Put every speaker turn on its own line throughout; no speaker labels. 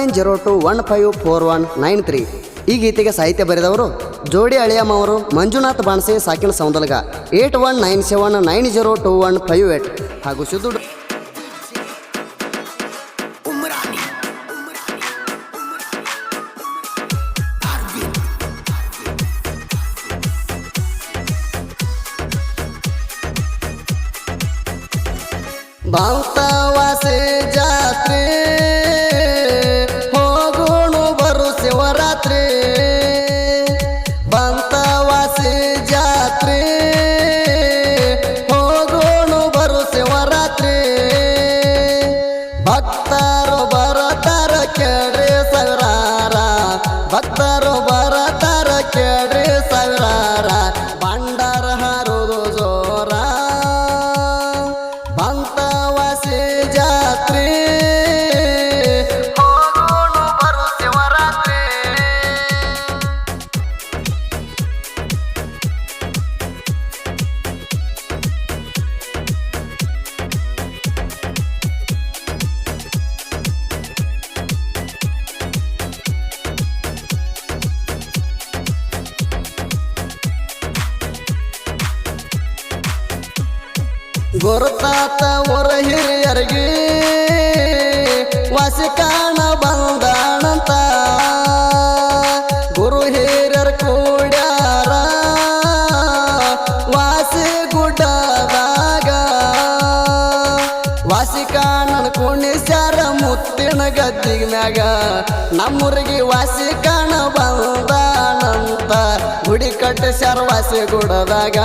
7902154193. ಈ ಗೀತೆಗೆ ಸಾಹಿತ್ಯ ಬರೆದವರು ಜೋಡಿ ಅಳಿಯಮ್ಮವರು ಮಂಜುನಾಥ್ ಬಾಣಸೆ ಸಾಕಿನ ಸೌಂದಲ್ಗ. 8197902158 ಹಾಗೂ ಶುದ್ಧ ಬಾಂತವಾಸೆ ಜಾತ್ರೆ ಹೋಗೋಣು ಬರು ಶಿವರಾತ್ರಿ. ಬಾಂತವಾಸೆ ಜಾತ್ರೆ ಹೋಗೋಣು ಬರು ಶಿವರಾತ್ರಿ. ಭಕ್ತರು ಬರತಾರ ಕೇಳ್ರಿ ಸಾವಿರಾರ, ಭಕ್ತರು ಬರತಾರ ಕೇಳ್ರಿ ಸಾವಿರಾರ. ಭಂಡಾರ ಹಾರೋದು ಜೋರ ಬಾಂತವಾಸೆ ಜಾತ್ರೆ ಹೋಗೋಣು ಬರು ಶಿವರಾತ್ರಿ. ಗುರುತಾತ ಹೊರ ಹಿರಿಯರಿಗೆ ವಾಸಿ ಕಾಣ ಬಂದಾಣಂತ. ಗುರು ಹಿರಿಯರ ಕೂಡ್ಯಾರ ವಾಸಿ ಗುಡ್ಡದಾಗ. ವಾಸಿ ಕಾಣನ ಕುಣಿಸ್ಯಾರ ಮುತ್ತಿನ ಗದ್ದಿಗೆ ಮ್ಯಾಗ. ನಮ್ಮೂರಿಗೆ ವಾಸಿ ಕಾಣ ಬಂದಾಣಂತ. ಗುಡಿ ಕಟ್ಟಿಸ್ಯಾರ ವಾಸಿ ಗುಡದಾಗ.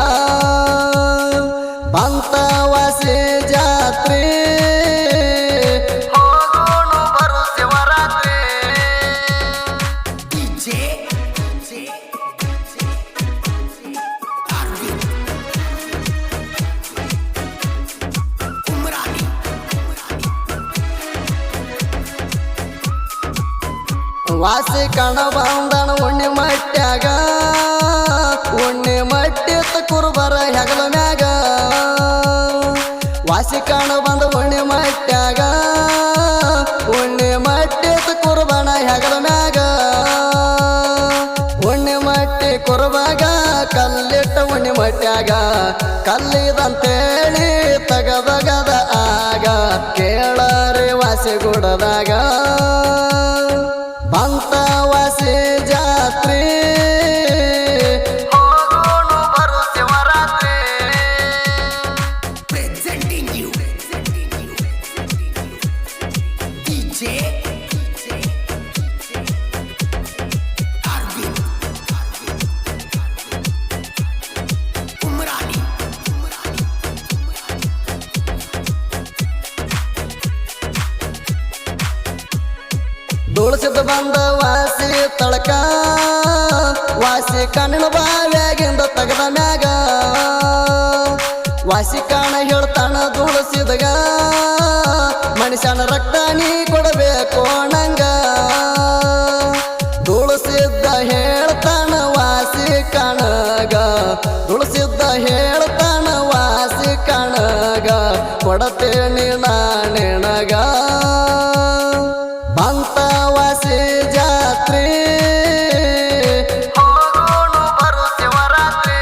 ಬಾಂತವಾಸೆ ಜಾತ್ರೆ ಹೋಗೋಣು ಬರು ಶಿವರಾತ್ರಿ. ವಾಸಿ ಕಣ ಬಂದಣ ಉಣ್ಣೆ ಮಟ್ಟ್ಯಾಗ. ಉಣ್ಣೆ ಮಟ್ಟಿತ್ತ ಕುರುಬರ ಹೆಗಲ ಮ್ಯಾಗ. ವಾಸಿ ಕಾಣ ಬಂದ ಉಣ್ಣೆ ಮಟ್ಟ್ಯಾಗ. ಉಣ್ಣೆ ಮಟ್ಟಿತ್ತ ಕುರುಬನ ಹೆಗಲ ಮ್ಯಾಗ. ಉಣ್ಣೆ ಮಟ್ಟಿ ಕುರುಬಾಗ ಕಲ್ಲಿಟ್ಟ ಉಣ್ಣೆ ಮಟ್ಟ್ಯಾಗ. ಕಲ್ಲಿದಂತೇಳಿ ತಗದಗದ ಆಗ ಕೇಳರೆ ವಾಸಿ ಗುಡದಾಗ. ಬಾಂತವಾಸೆ ಜಾತ್ರೆ ಹೋಗೋಣು ಬರು ಶಿವರಾತ್ರಿ. ದುಳಸಿದ ಬಂದ ವಾಸಿ ತಳಕ. ವಾಸಿ ಕಣ್ಣಿನ ಬಾವ್ಯಾಗಿಂದ ತಗದ ಮ್ಯಾಗ. ವಾಸಿ ಕಾಣ ಹೇಳ್ತಾನ ದುಳಸಿದಗ. ಮನುಷ್ಯನ ರಕ್ತ ನೀ ಕೊಡಬೇಕು ನಂಗ. ದುಳಸಿದ್ದ ಹೇಳ್ತಾನ ವಾಸಿ ಕಾಣಗ. ದುಳಸಿದ್ದ ಹೇಳ್ತಾನ ವಾಸಿ ಕಾಣಗ. ಕೊಡತೇನಿ ನಾನೆನಗ. ಬಾಂತವಾಸೆ ಜಾತ್ರೆ ಹೋಗೋಣು ಬರು ಶಿವರಾತ್ರಿ.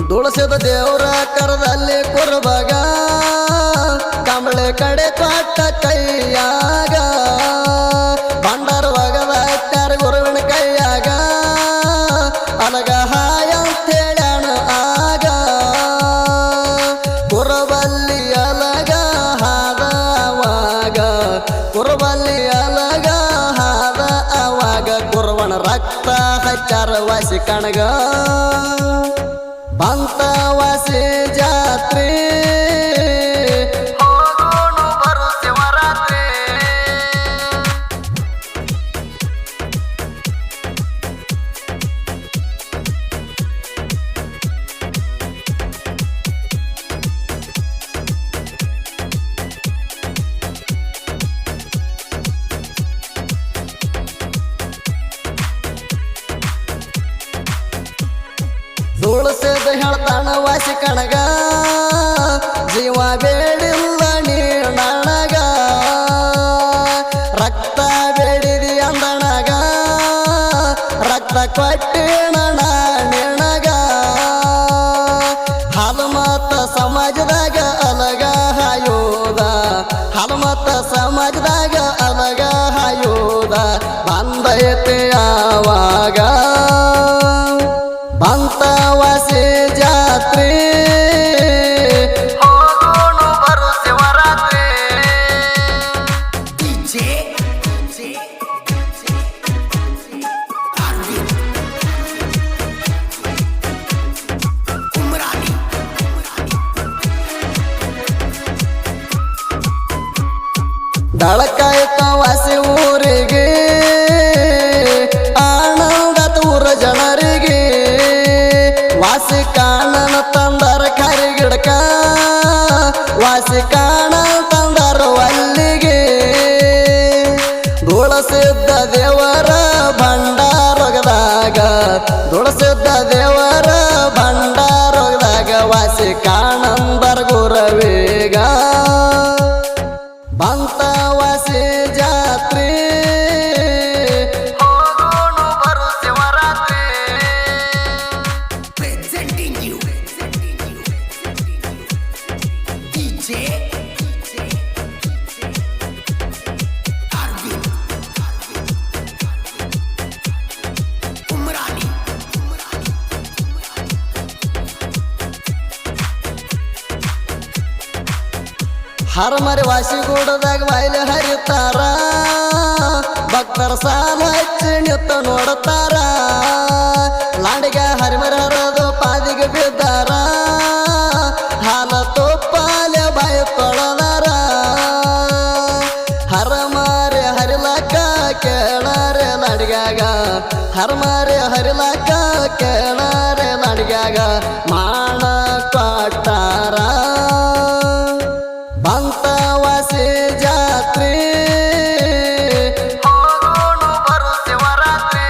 ದುಳಸಿದ ದೇವ್ರ ಕರದಲ್ಲಿ ಕುರುಬಾಗ. ಕಂಬಳೆ ಕಡೆ ಕೊಟ್ಟ ಕೈಯಾಗ. ಭಂಡಾರ ಒಗದ ಅಟ್ಟಾರ ಗುರುವಿನ ಕೈಯಾಗ. ಅಲಗ ಹಾಯ ಅಂತೇಳ್ಯಾಣ ಆಗ. ಕುರುಬಲ್ಲಿ ಅಲಗ ಹಾದ ಅವಾಗ. ಕುರುಬಲ್ಲಿ ಅಲಗ ಹಾದ ಅವಾಗ. ಕುರುವನ ರಕ್ತ ಹಚ್ಚಾರ ವಾಸಿ ಕಣಗ. ಬಾಂತವಾಸೆ ಜಾತ್ರೆ ಹೋಗೋಣು ಬರು ಶಿವರಾತ್ರಿ. ತುಳಸಿದ ಹೇಳ್ತಾನ ವಾಸಿ ಕಣಗ ಜೀವ ಬೇಡಿಲ್ಲ ನೀ ನನಗ ರಕ್ತ ಬೇಡಿದಿ ಅಂದಣಗ ರಕ್ತ ಕೊಟ್ಟಿಣ ನಿನಗ ಹನುಮತ ಸಮಾಜದಾಗ ಅಲಗ ಹಾಯೋದ ಹನುಮತ ಸಮಾಜದಾಗ ಅಲಗ ಹಾಯೋದ ಬಂದೈತೆ ಆವಾಗ ಬಂತವಾಸಿ ಜಾತ್ರೆ ಹೋಗೋಣ ಬರು ಶಿವರಾತ್ರಿ ದಳಕಾಯ್ತ ವಾಸಿ ಊರಿಗೆ ಆನಂದದ ಊರ ಜನರಿಗೆ ವಾಸಿ ಕಾಣನ ತಂದರ ಕರಿಗಿಡಕ ವಾಸಿ ಕಾಣ ತಂದರ ಅಲ್ಲಿಗೆ ದುಳಸಿದ್ದ ದೇವರ ಭಂಡಾರೊಗದಾಗ ದುಳಸಿದ್ದ ದೇವರ ಭಂಡಾರೊಗದಾಗ ವಾಸಿ ಕಾಣಂದರ ಗುರವೇಗ ಬಂತವಾಸಿ ಜಾತ್ರೆ ಹೋಗೋಣ ಬರು Shivaratri
Presenting you DJ Arvind Umrani
ಹರಮರಿ ವಾಸಿಗೂಡದಾಗ ಬಾಯಿಲೆ ಹರಿತಾರ ಭಕ್ತರ ಸಾಲ ಹಚ್ಚಿ ನಿತ್ತ ನೋಡುತ್ತಾರ ಲಾಂಡಿಗ ಹರಿಮರಿ ಹರದು ಪಾದಿಗೆ ಬಿದ್ದಾರ ಹಾಲ ತುಪ್ಪಾಲೆ ಬಾಯಿ ತೊಳೆದಾರ ಹರಮರಿ ಹರಿಲಕ್ಕ ಕೇಳಾರೆ ಲಾಡಿಗಾಗ ಹರಮರಿ ಹರಿಲಕ್ಕ ಕೇಳಾರೆ ಲಾಡಿಗಾಗ ಮಾಣ ಕೊಟ್ಟಾರ ಬಂತವಾಸಿ ಜಾತ್ರೆ ಹೋಗೋಣ ಬರು ಶಿವರಾತ್ರಿ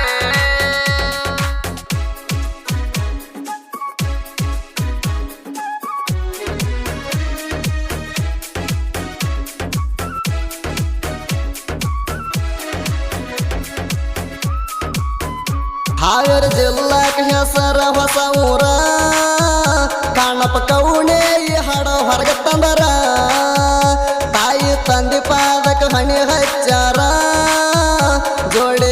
ಹಾವೇರಿ ಜಿಲ್ಲಾಕ ಹೆಸರ ಹೊಸ ಊರ ಕಾಣಪ್ಪ ಕೌಣೆ ಈ ಹಾಡ ಹೊರಗೆ ತಂದರ ತಾಯಿ ತಂದೆ ಪಾದಕ ಹಣಿ ಹಚ್ಚಾರ ಜೋಡಿ